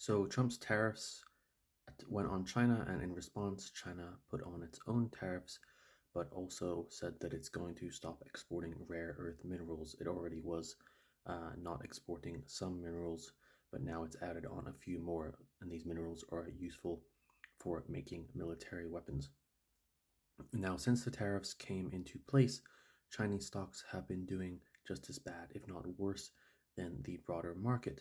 So Trump's tariffs went on China, and in response, China put on its own tariffs, but also said that it's going to stop exporting rare earth minerals. It already was not exporting some minerals, but now it's added on a few more, and these minerals are useful for making military weapons. Now, since the tariffs came into place, Chinese stocks have been doing just as bad, if not worse, than the broader market.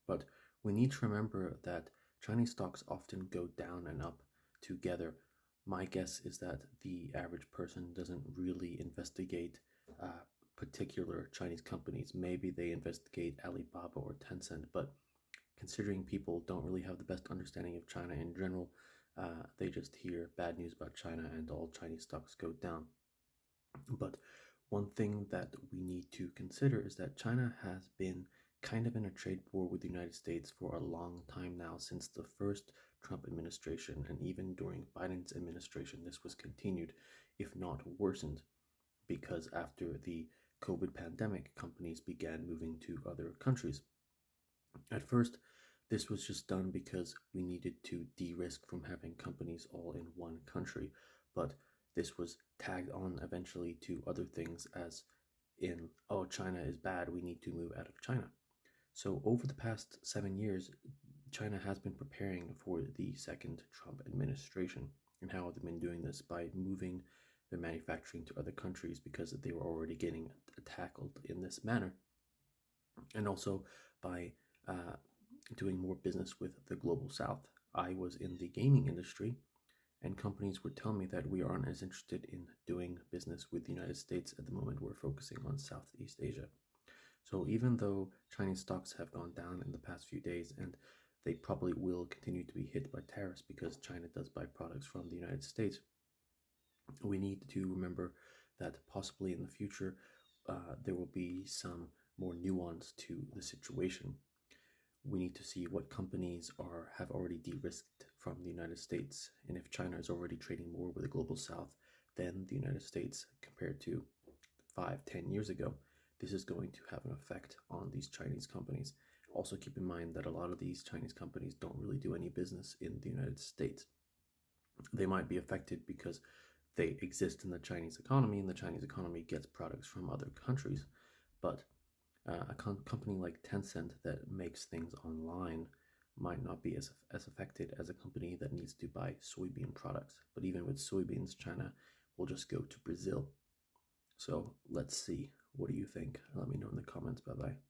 But we need to remember that Chinese stocks often go down and up together. My guess is that the average person doesn't really investigate particular Chinese companies. Maybe they investigate Alibaba or Tencent, but considering people don't really have the best understanding of China in general, they just hear bad news about China and all Chinese stocks go down. But one thing that we need to consider is that China has been kind of in a trade war with the United States for a long time now, since the first Trump administration, and even during Biden's administration, this was continued, if not worsened, because after the COVID pandemic, companies began moving to other countries. At first, this was just done because we needed to de risk from having companies all in one country, but this was tagged on eventually to other things, as in, oh, China is bad, we need to move out of China. So, over the past 7 years, China has been preparing for the second Trump administration. And how have they been doing this? By moving their manufacturing to other countries because they were already getting tackled in this manner, and also by doing more business with the global south. I was in the gaming industry, and companies would tell me that we aren't as interested in doing business with the United States at the moment. We're focusing on Southeast Asia. So even though Chinese stocks have gone down in the past few days, and they probably will continue to be hit by tariffs because China does buy products from the United States, we need to remember that possibly in the future there will be some more nuance to the situation. We need to see what companies have already de-risked from the United States, and if China is already trading more with the global south than the United States compared to 5-10 years ago, this is going to have an effect on these Chinese companies. Also keep in mind that a lot of these Chinese companies don't really do any business in the United States. They might be affected because they exist in the Chinese economy, and the Chinese economy gets products from other countries, but a company like Tencent that makes things online might not be as affected as a company that needs to buy soybean products. But even with soybeans, China will just go to Brazil. So let's see. What do you think? Let me know in the comments. Bye bye.